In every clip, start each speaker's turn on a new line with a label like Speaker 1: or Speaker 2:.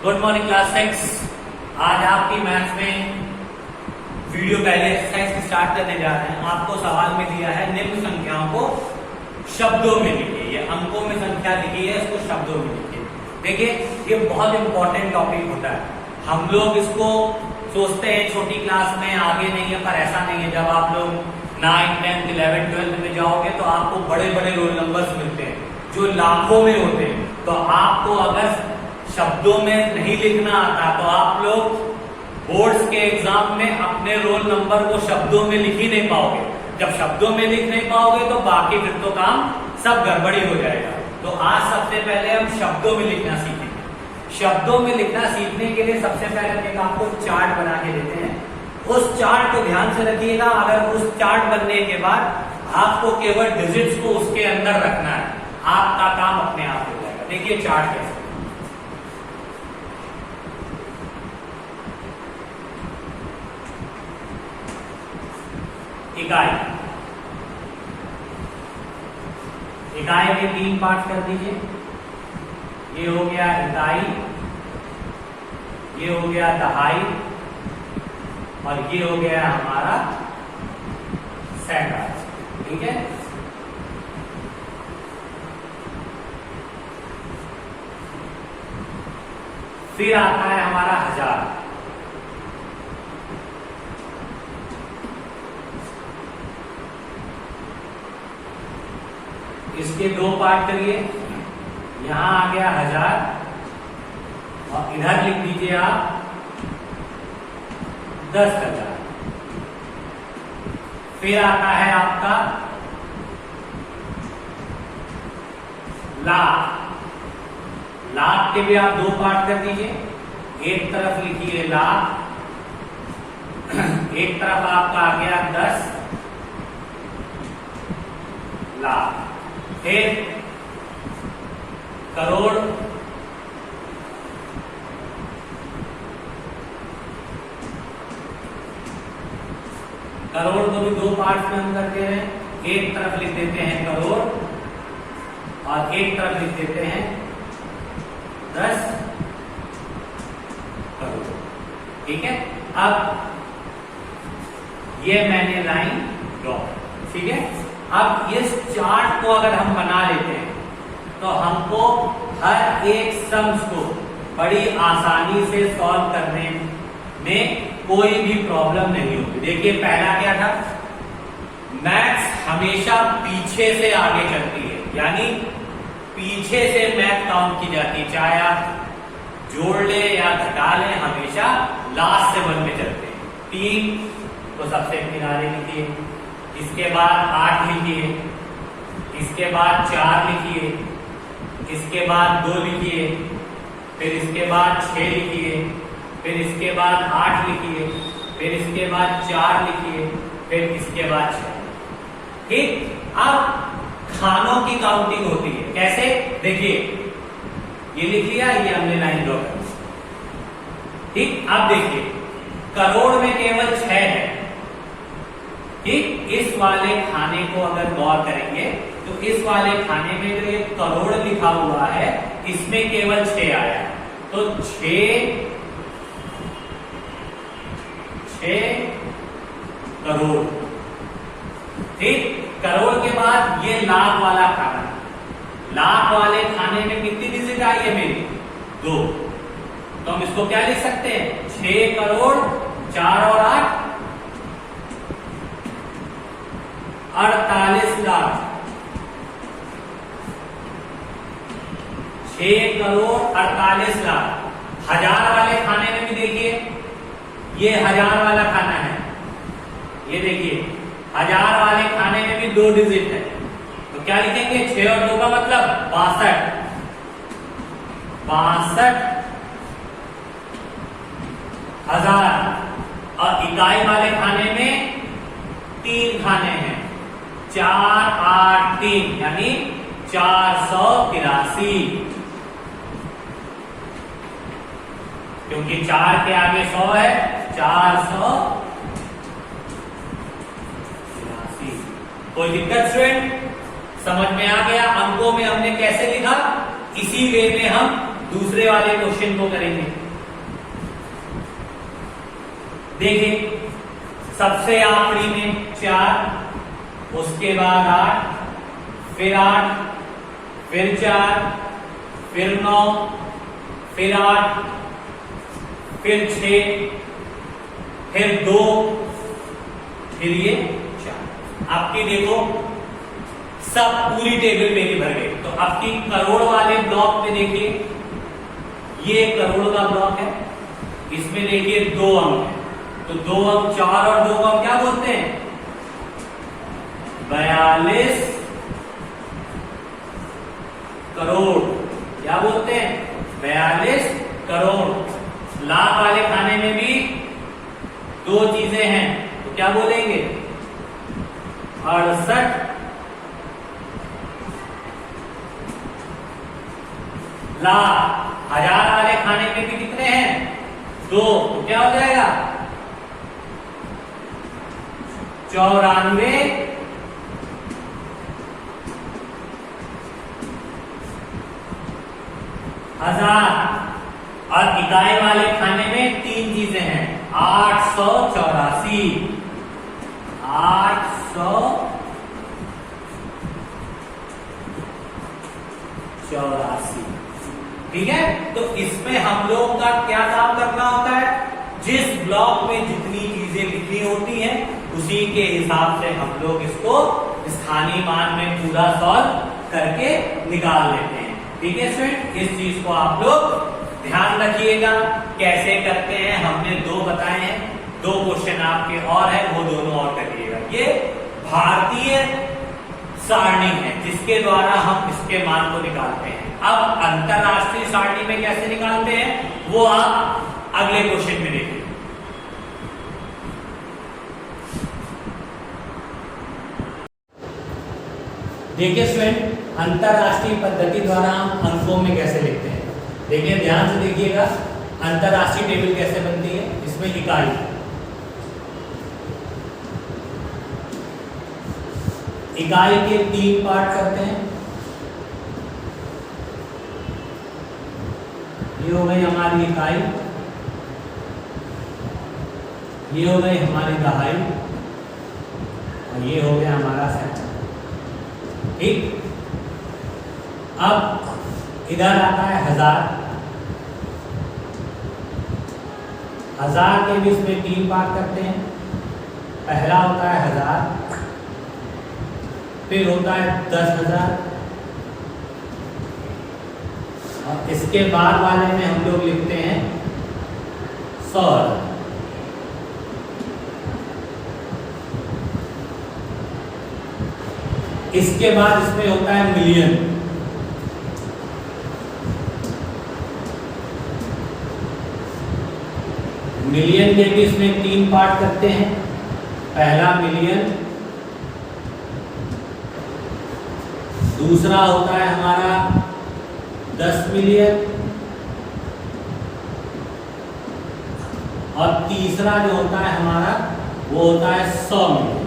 Speaker 1: Good morning class 6। आज आपकी maths में वीडियो पहले एक्सरसाइज स्टार्ट करने जा रहे हैं। आपको सवाल में दिया है निम्न संख्याओं को शब्दों में लिखिए। ये अंकों में संख्या लिखी है, इसको शब्दों में लिखिए। देखिए ये बहुत इंपॉर्टेंट टॉपिक होता है। हम लोग इसको सोचते हैं छोटी क्लास में आगे नहीं है, पर ऐसा नहीं है। जब आप लोग 9, 10, 11, 12 में जाओगे तो आपको बड़े बड़े रोल नंबर्स मिलते हैं जो लाखों में होते हैं। तो आपको अगर शब्दों में नहीं लिखना आता तो आप लोग बोर्ड्स के एग्जाम में अपने रोल नंबर को शब्दों में लिख ही नहीं पाओगे। जब शब्दों में लिख नहीं पाओगे तो बाकी फिर तो काम सब गड़बड़ी हो जाएगा। तो आज सबसे पहले हम शब्दों में लिखना सीखेंगे। शब्दों में लिखना सीखने के लिए सबसे पहले एक आपको चार्ट बना के देते हैं। उस चार्ट को ध्यान से रखिएगा। अगर उस चार्ट बनने के बाद आपको केवल डिजिट्स को उसके अंदर रखना है, आपका काम अपने आप हो जाएगा। देखिए चार्ट कैसे, इकाई इकाई के 3 पार्ट कर दीजिए। ये हो गया इकाई, ये हो गया दहाई और ये हो गया हमारा सैकड़ा। ठीक है, फिर आता है हमारा हजार। इसके 2 पार्ट करिए। यहां आ गया 1000 और इधर लिख दीजिए आप 10,000। फिर आता है आपका लाख। लाख के भी आप 2 पार्ट कर दीजिए। एक तरफ लिखिए लाख, एक तरफ आपका आ गया 10 लाख। फिर करोड़, करोड़ को भी 2 पार्ट में हम करते हैं। एक तरफ लिख देते हैं करोड़ और एक तरफ लिख देते हैं 10 करोड़। ठीक है, अब ये मैंने लाइन ड्रॉ। ठीक है, अब इस चार्ट को अगर हम बना लेते हैं तो हमको हर एक सम्स को बड़ी आसानी से सॉल्व करने में कोई भी प्रॉब्लम नहीं होगी। देखिए पहला क्या था, मैथ्स हमेशा पीछे से आगे चलती है, यानी पीछे से मैथ काउंट की जाती है। चाहे आप जोड़ ले या घटा ले, हमेशा लास्ट से 1 में चलते हैं। 3 तो सबसे किनारे लिखिए, इसके बाद 8 लिखिए, इसके बाद 4 लिखिए, इसके बाद 2 लिखिए, फिर इसके बाद 6 लिखिए, फिर इसके बाद 8 लिखिए, फिर इसके बाद 4 लिखिए, फिर इसके बाद 6। ठीक, अब खानों की काउंटिंग होती है। कैसे, देखिए ये लिख लिया, ये हमने लाइन ड्रॉ कर। ठीक, अब देखिए करोड़ में केवल 6 है। ठीक, इस वाले खाने को अगर गौर करेंगे तो इस वाले खाने में जो ये करोड़ लिखा हुआ है इसमें केवल 6 आया। तो 6 करोड़। ठीक, करोड़ के बाद ये लाख वाला खाना। लाख वाले खाने में कितनी डिजिट आई है मेरी? 2। तो हम इसको क्या लिख सकते हैं? 6 करोड़ 4 और 8 48 लाख। 6 करोड़ 48 लाख। 1000 वाले खाने में भी देखिए, ये 1000 वाला खाना है। ये देखिए 1000 वाले खाने में भी 2 डिजिट है। तो क्या लिखेंगे? 6 और 2 का मतलब 62। 62,000। और इकाई वाले खाने में 3 खाने हैं, 4, 8, 3 यानी 483। क्योंकि 4 के आगे 100 है, 483। कोई दिक्कत स्टूडेंट? समझ में आ गया? अंकों में हमने कैसे लिखा, इसी वे में हम दूसरे वाले क्वेश्चन को करेंगे। देखिए सबसे आखिरी में 4, उसके बाद 8, फिर 8, फिर 4, फिर 9, फिर 8, फिर 6, फिर 2, फिर ये 4। आपकी देखो सब पूरी टेबल मेरी भर गई। तो आपकी करोड़ वाले ब्लॉक में देखिए, ये करोड़ का ब्लॉक है, इसमें देखिए 2 अंक है, तो 2 अंक 4 और 2 अंक क्या बोलते हैं? 42 करोड़। क्या बोलते हैं? 42 करोड़। लाख वाले खाने में भी 2 चीजें हैं, तो क्या बोलेंगे? 68 लाख। हजार वाले खाने में भी कितने हैं? 2, तो क्या हो जाएगा? 94 हजार। और इकाई वाले खाने में 3 चीजें हैं, 884। 884। ठीक है, तो इसमें हम लोग का क्या काम करना होता है? जिस ब्लॉक में जितनी चीजें लिखी होती हैं उसी के हिसाब से हम लोग इसको स्थानीय मान में पूरा सॉल्व करके निकाल लेते हैं। ठीक है स्टूडेंट, इस चीज को आप लोग ध्यान रखिएगा। कैसे करते हैं हमने 2 बताए हैं, 2 क्वेश्चन आपके और है, वो दोनों और करिएगा। ये भारतीय सारणी है जिसके द्वारा हम इसके मान को निकालते हैं। अब अंतरराष्ट्रीय सारणी में कैसे निकालते हैं वो आप अगले क्वेश्चन में देखिए। देखिए स्टूडेंट, अंतरराष्ट्रीय पद्धति द्वारा हम अंकों में कैसे लिखते हैं। देखिए ध्यान से देखिएगा, अंतरराष्ट्रीय टेबल कैसे बनती है। इसमें इकाई, इकाई के 3 पार्ट करते हैं। ये हो गई हमारी इकाई, ये हो गई हमारी दहाई, और ये हो गया हमारा सेंटर। ठीक, अब इधर आता है 1000। 1000 के भी इसमें 3 पार्ट करते हैं। पहला होता है 1000, फिर होता है 10,000, और इसके बाद वाले में हम लोग लिखते हैं 100,000। इसके बाद इसमें होता है मिलियन। मिलियन के भी इसमें 3 पार्ट करते हैं। पहला मिलियन, दूसरा होता है हमारा 10 मिलियन, और तीसरा जो होता है हमारा वो होता है 100 मिलियन।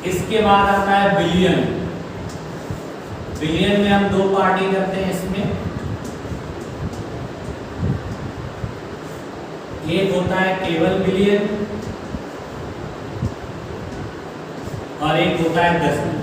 Speaker 1: इसके बाद आता है बिलियन। बिलियन में हम 2 पार्टी करते हैं। इसमें एक होता है केवल बिलियन, और एक होता है 10 मिलियन।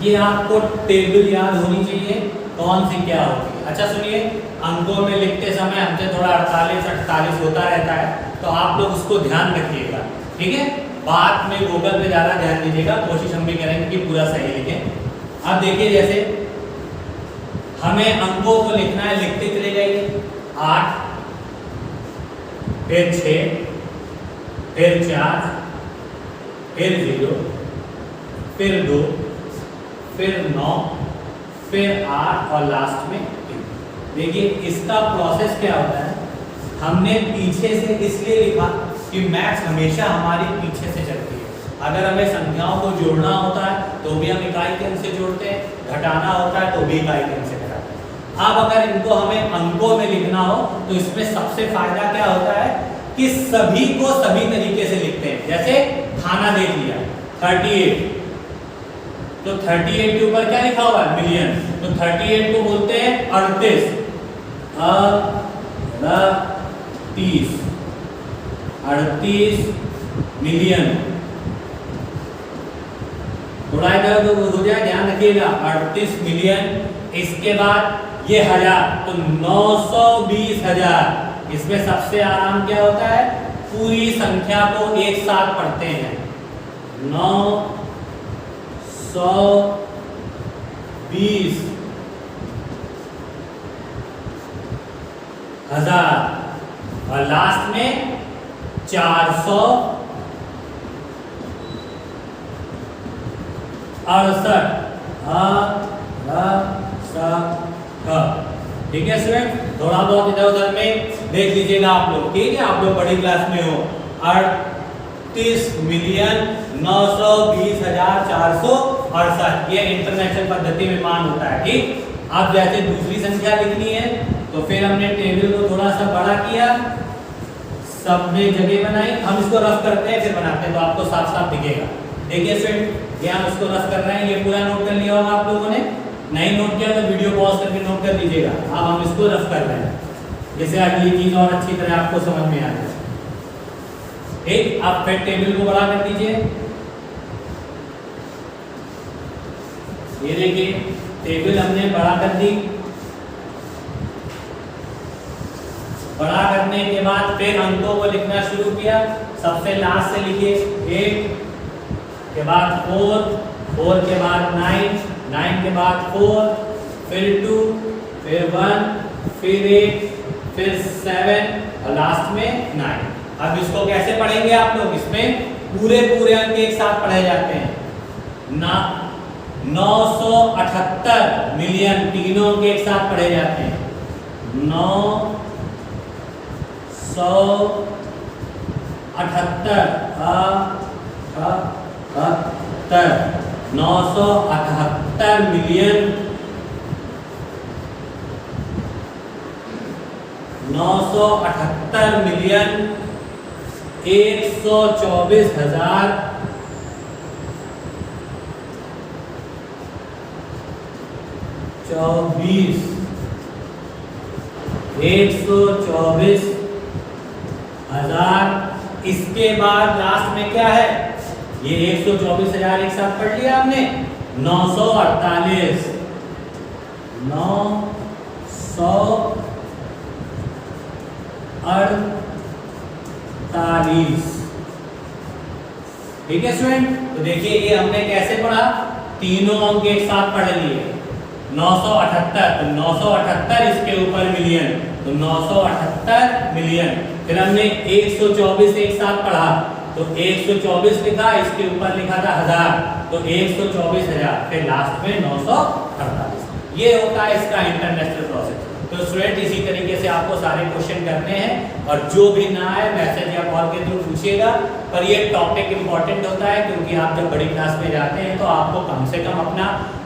Speaker 1: ये आपको टेबल याद होनी चाहिए कौन सी क्या होगी। अच्छा सुनिए, अंकों में लिखते समय हमसे थोड़ा 48 होता रहता है, तो आप लोग उसको ध्यान रखिएगा। ठीक है, बात में गूगल पे ज़्यादा ध्यान दीजिएगा, कोशिश हम भी करेंगे कि पूरा सही लिखें। अब देखिए, जैसे हमें अंकों को लिखना है, लिखते चले जाइए। 8, फिर 6, फिर 4, फिर 0, फिर 2, फिर 9, फिर 8 और लास्ट में 3। देखिए इसका प्रोसेस क्या होता है, हमने पीछे से इसलिए लिखा कि मैथ्स हमेशा हमारी पीछे से चलती है। अगर हमें संख्याओं को जोड़ना होता है तो भी हम इकाई के अंक से जोड़ते हैं, घटाना होता है तो भी इकाई के अंक से घटाते हैं। अब अगर इनको हमें अंकों में लिखना हो तो इसमें सबसे फायदा क्या होता है कि सभी को सभी तरीके से लिखते हैं। जैसे खाना देख लिया 38, तो 38 के ऊपर क्या लिखा हुआ है? मिलियन। तो 38 को बोलते हैं 38, 38 मिलियन। थोड़ा इधर हो जाए, ध्यान रखिएगा, 38 मिलियन। इसके बाद ये हजार, तो 920,000। इसमें सबसे आराम क्या होता है? पूरी संख्या को एक साथ पढ़ते हैं, 920,000 और लास्ट में 468। ठीक है स्टूडेंट, थोड़ा बहुत इधर उधर में देख लीजिएगा आप लोग, ठीक है? आप लोग बड़ी क्लास में हो। 38,920,468 ये इंटरनेशनल पद्धति में मान होता है, ठीक? अब जैसे दूसरी संख्या लिखनी है तो फिर हमने टेबल को थोड़ा सा बड़ा किया, सब में जगह बनाई। हम इसको रफ करते हैं फिर बनाते हैं, तो आपको साफ साफ दिखेगा। देखिए स्टूडेंट, ये हम इसको रफ कर रहे हैं, ये पूरा नोट कर लिया होगा आप लोगों ने। नहीं नोट किया तो वीडियो पॉज करके नोट कर लीजिएगा। अब हम इसको रफ कर रहे हैं, जैसे अगली चीज और अच्छी तरह आपको समझ में आ जाए। ठीक, अब फिर टेबल को बड़ा कर दीजिए। ये देखिए टेबल हमने बड़ा कर दी। बड़ा करने के बाद फिर अंकों को लिखना शुरू किया। सबसे लास्ट से लिखिए 8 के बाद 4, 4 के बाद 9, 9 के बाद 4, फिर 2, फिर 1, फिर 8, फिर 7 और लास्ट में 9। अब इसको कैसे पढ़ेंगे आप लोग? इसमें पूरे पूरे अंक एक साथ पढ़े जाते हैं। 978 मिलियन, तीनों अंक एक साथ पढ़े जाते हैं। 978 978 मिलियन, 978 मिलियन 124,000 124,000। इसके बाद लास्ट में क्या है? ये 124,000 एक साथ पढ़ लिया हमने। 948 ठीक है स्टूडेंट, तो देखिए ये हमने कैसे पढ़ा? तीनों अंक एक साथ पढ़ लिए। 978, तो 978 इसके ऊपर मिलियन, तो 978 मिलियन। फिर हमने 124 एक साथ पढ़ा, तो 124 लिखा, इसके ऊपर लिखा था 1000, तो 124,000। फिर लास्ट में 948। ये होता है इसका इंटरनेशनल प्रोसेस। तो स्टूडेंट इसी तरीके से आपको सारे क्वेश्चन करने हैं, और जो भी ना आए मैसेज या कॉल के थ्रू पूछिएगा। पर ये टॉपिक इंपॉर्टेंट होता है, क्योंकि आप जब बड़ी क्लास में जाते हैं तो आपको कम से कम अपना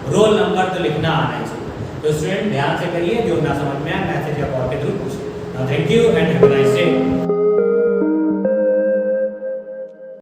Speaker 1: रोल नंबर तो लिखना आना चाहिए। तो स्टूडेंट ध्यान से करिए, जो ना समझ में आए मैसेज या कॉल के थ्रू पूछिए। Thank you and have a nice day.